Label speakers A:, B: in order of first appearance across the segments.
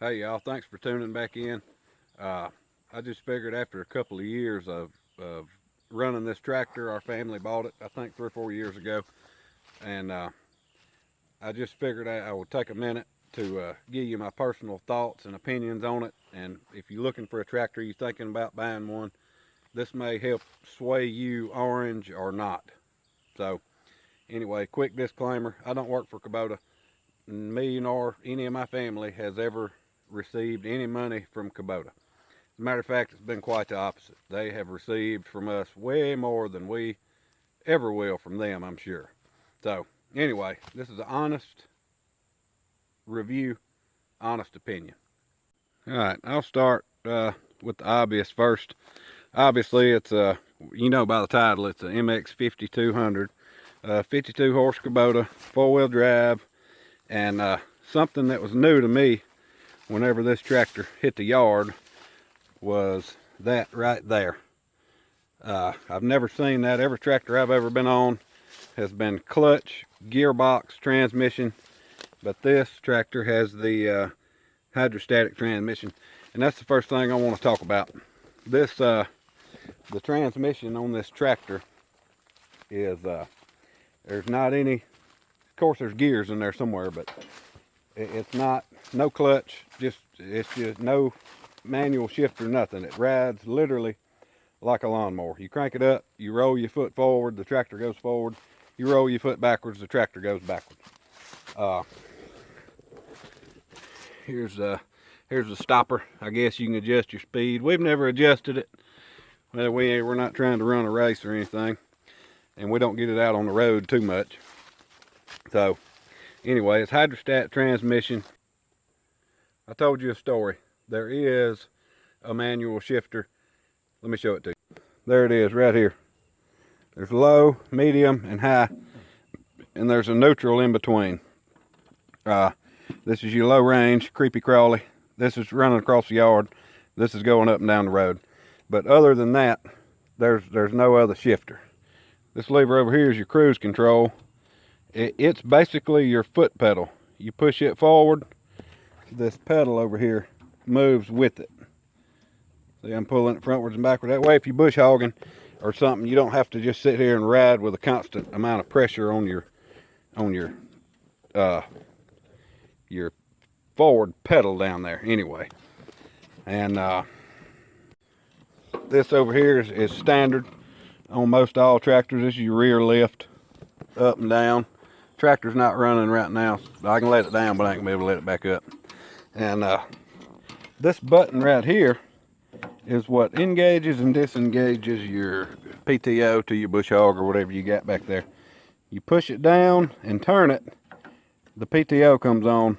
A: Hey y'all, thanks for tuning back in. I just figured after a couple of years of running this tractor, our family bought it, I think 3 or 4 years ago. And I just figured I would take a minute to give you my personal thoughts and opinions on it. And if you're looking for a tractor, you're thinking about buying one, this may help sway you orange or not. So anyway, quick disclaimer, I don't work for Kubota. Me nor any of my family has ever received any money from Kubota. As a matter of fact, it's been quite the opposite. They have received from us way more than we ever will from them, I'm sure. So anyway, this is an honest review, honest opinion. All right, I'll start with the obvious first. Obviously, it's you know by the title, it's an MX 5200, 52 horse Kubota, 4-wheel drive, and something that was new to me whenever this tractor hit the yard was that right there. I've never seen that. Every tractor I've ever been on has been clutch, gearbox, transmission, but this tractor has the hydrostatic transmission, and that's the first thing I want to talk about. This the transmission on this tractor is there's not any, of course there's gears in there somewhere, but it's not, no clutch, it's just no manual shift or nothing. It rides literally like a lawnmower. You crank it up, you roll your foot forward, the tractor goes forward. You roll your foot backwards, the tractor goes backwards. Here's the stopper. I guess you can adjust your speed. We've never adjusted it. Well, we're not trying to run a race or anything, and we don't get it out on the road too much. So anyway, it's hydrostatic transmission. I told you a story. There is a manual shifter. Let me show it to you. There it is right here. There's low, medium, and high, and there's a neutral in between. This is your low range, creepy crawly. This is running across the yard. This is going up and down the road. But other than that, there's no other shifter. This lever over here is your cruise control. It's basically your foot pedal. You push it forward, this pedal over here moves with it. See, I'm pulling it frontwards and backwards. That way, if you're bush hogging or something, you don't have to just sit here and ride with a constant amount of pressure on your forward pedal down there. Anyway, and this over here is standard on most all tractors. This is your rear lift, up and down. Tractor's not running right now. So I can let it down, but I ain't gonna be able to let it back up. And this button right here is what engages and disengages your PTO to your bush hog or whatever you got back there. You push it down and turn it, the PTO comes on.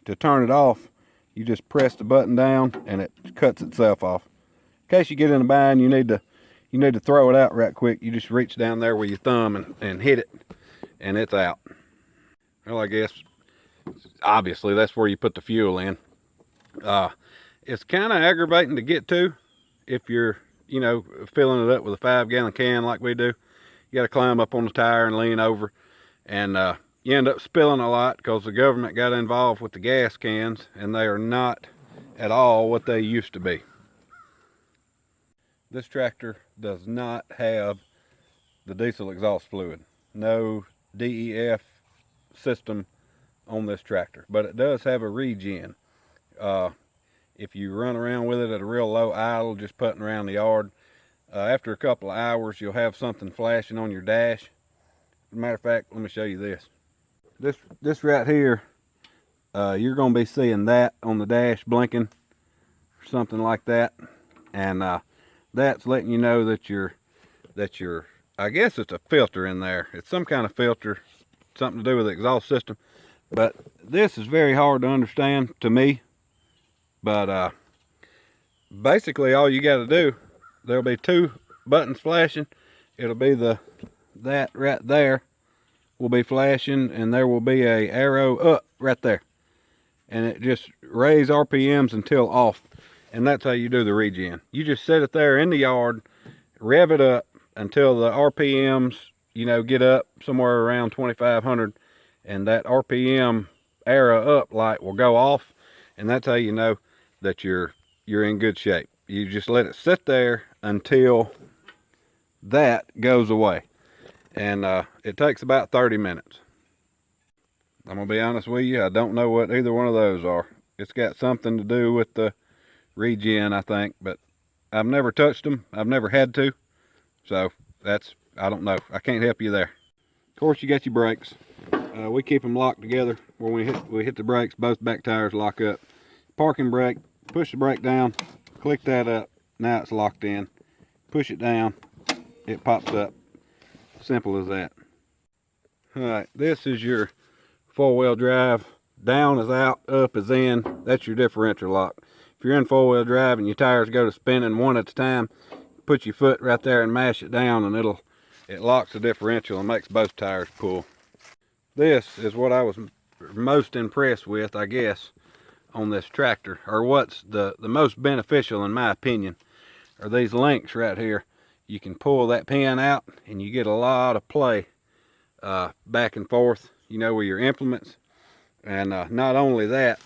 A: To turn it off, you just press the button down and it cuts itself off. In case you get in a bind, you need to throw it out right quick. You just reach down there with your thumb and hit it, and it's out. Well, I guess obviously that's where you put the fuel in. It's kind of aggravating to get to if you're, filling it up with a 5-gallon can like we do. You got to climb up on the tire and lean over, and you end up spilling a lot because the government got involved with the gas cans, and they are not at all what they used to be. This tractor does not have the diesel exhaust fluid. No DEF system on this tractor, but it does have a regen. If you run around with it at a real low idle, just putting around the yard, after a couple of hours, you'll have something flashing on your dash. As a matter of fact, let me show you this. This right here, you're going to be seeing that on the dash blinking, or something like that, and that's letting you know that you're, I guess it's a filter in there. It's some kind of filter, something to do with the exhaust system. But this is very hard to understand to me. But basically all you got to do, there'll be 2 buttons flashing. It'll be that right there will be flashing, and there will be a arrow up right there, and it just raise RPMs until off, and that's how you do the regen. You just set it there in the yard, rev it up until the RPMs get up somewhere around 2500, and that RPM arrow up light will go off, And that's how you know that you're in good shape. You just let it sit there until that goes away. And it takes about 30 minutes. I'm gonna be honest with you, I don't know what either one of those are. It's got something to do with the regen, I think, but I've never touched them. I've never had to. So that's, I don't know. I can't help you there. Of course, you got your brakes. We keep them locked together. When we hit the brakes, both back tires lock up. Parking brake, push the brake down, click that up. Now it's locked in. Push it down, it pops up. Simple as that. All right, this is your four-wheel drive. Down is out, up is in. That's your differential lock. If you're in four-wheel drive and your tires go to spinning one at a time, put your foot right there and mash it down, and it locks the differential and makes both tires pull. This is what I was most impressed with, I guess, on this tractor, or what's the most beneficial in my opinion, are these links right here. You can pull that pin out and you get a lot of play back and forth, you know, with your implements. And not only that,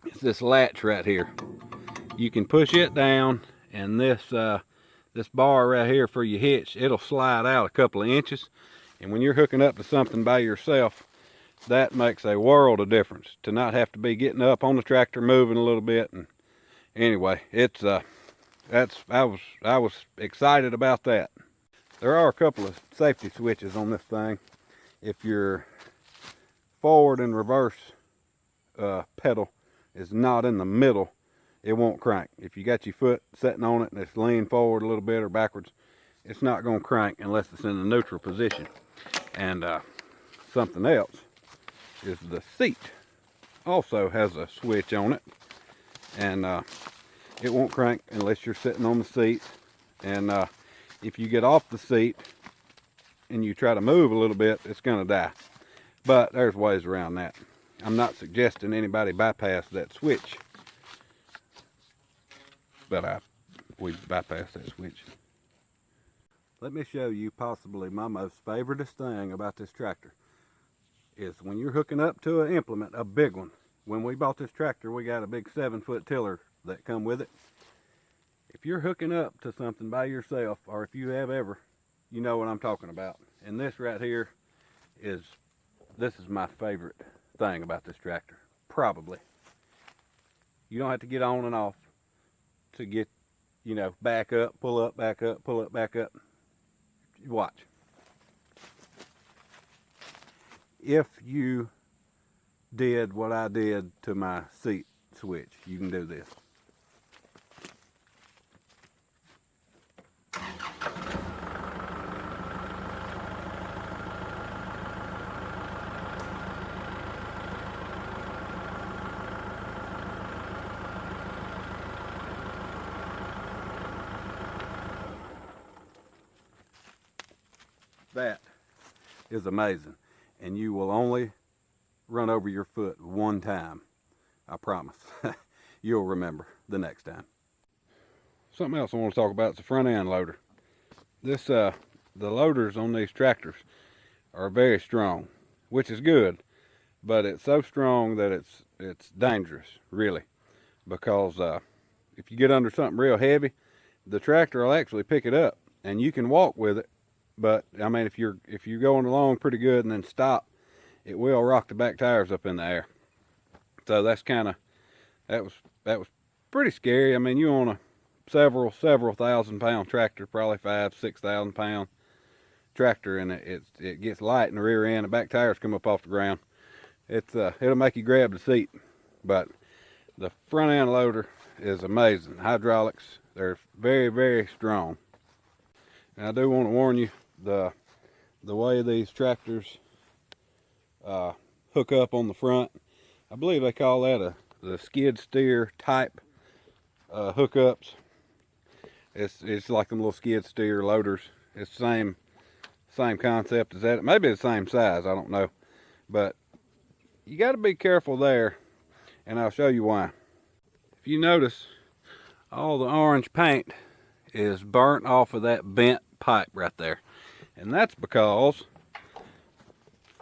A: it's this latch right here. You can push it down, and this bar right here for your hitch, it'll slide out a couple of inches. And when you're hooking up to something by yourself, that makes a world of difference, to not have to be getting up on the tractor, moving a little bit. And anyway, it's I was excited about that. There are a couple of safety switches on this thing. If your forward and reverse pedal is not in the middle, it won't crank. If you got your foot sitting on it and it's leaned forward a little bit or backwards, it's not going to crank unless it's in the neutral position. And something else is the seat also has a switch on it, and it won't crank unless you're sitting on the seat. And if you get off the seat and you try to move a little bit, it's going to die. But there's ways around that. I'm not suggesting anybody bypass that switch, but we bypass that switch. Let me show you possibly my most favoriteest thing about this tractor is when you're hooking up to an implement, a big one. When we bought this tractor, we got a big 7-foot tiller that come with it. If you're hooking up to something by yourself, or if you have ever, you know what I'm talking about. And this right here is my favorite thing about this tractor, probably. You don't have to get on and off to get, you know, back up, pull up, back up, pull up, back up. Watch. If you did what I did to my seat switch, you can do this. That is amazing, and you will only run over your foot one time. I promise. You'll remember the next time. Something else I want to talk about is the front end loader. This the loaders on these tractors are very strong, which is good, but it's so strong that it's dangerous, really, because if you get under something real heavy, the tractor will actually pick it up, and you can walk with it. But I mean, if you're going along pretty good and then stop, it will rock the back tires up in the air. So that's that was pretty scary. I mean, you on a several 1,000-pound tractor, probably 5,000-6,000 pound tractor, and it gets light in the rear end. The back tires come up off the ground. It'll make you grab the seat. But the front end loader is amazing. Hydraulics, they're very, very strong. And I do want to warn you, the way these tractors hook up on the front, I believe they call that the skid steer type hookups. It's like them little skid steer loaders. It's the same concept as that. Maybe the same size, I don't know. But you got to be careful there, and I'll show you why. If you notice, all the orange paint is burnt off of that bent pipe right there, and that's because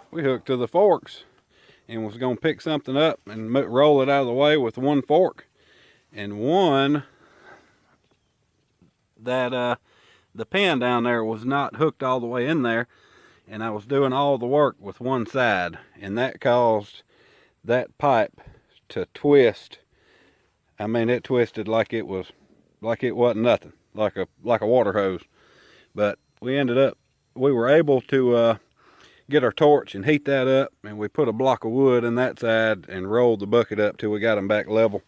A: we hooked to the forks and was going to pick something up and roll it out of the way with one fork. And one, that the pin down there was not hooked all the way in there, and I was doing all the work with one side, and that caused that pipe to twist. I mean, it twisted like it wasn't nothing, like a water hose. But we were able to get our torch and heat that up, and we put a block of wood in that side and rolled the bucket up till we got them back level.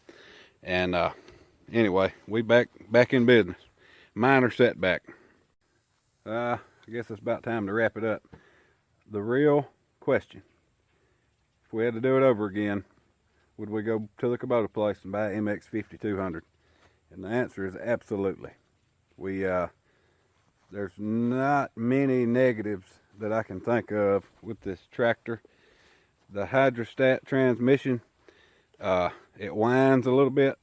A: And anyway, we back in business. Minor setback. I guess it's about time to wrap it up. The real question: if we had to do it over again, would we go to the Kubota place and buy an MX 5200? And the answer is absolutely. There's not many negatives that I can think of with this tractor. The hydrostat transmission, it whines a little bit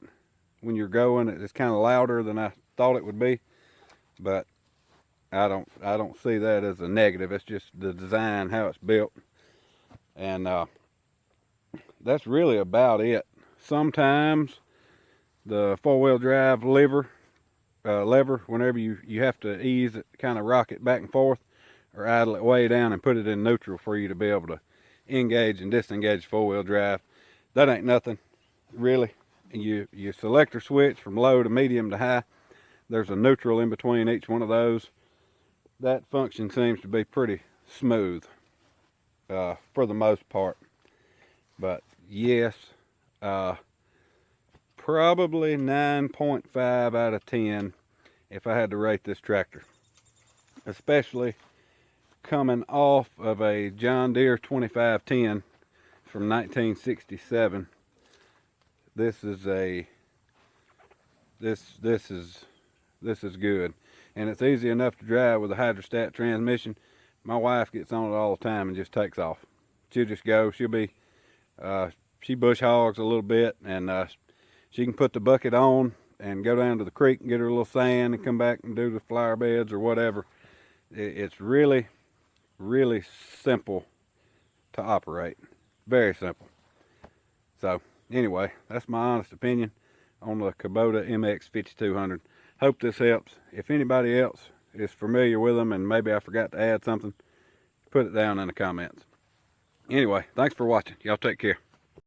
A: when you're going. It's kind of louder than I thought it would be, but I don't see that as a negative. It's just the design, how it's built, and that's really about it. Sometimes the four-wheel drive lever, whenever you have to ease it, kind of rock it back and forth, or idle it way down and put it in neutral for you to be able to engage and disengage four-wheel drive. That ain't nothing, really. You select your switch from low to medium to high. There's a neutral in between each one of those. That function seems to be pretty smooth for the most part. But yes, probably 9.5 out of 10 if I had to rate this tractor. Especially coming off of a John Deere 2510 from 1967. This is good, and it's easy enough to drive with a hydrostat transmission. My wife gets on it all the time and just takes off. She'll just go. She bush hogs a little bit, and she can put the bucket on and go down to the creek and get her a little sand and come back and do the flower beds or whatever. It's really, really simple to operate. Very simple. So anyway, that's my honest opinion on the Kubota MX 5200. Hope this helps. If anybody else is familiar with them and maybe I forgot to add something, put it down in the comments. Anyway, thanks for watching. Y'all take care.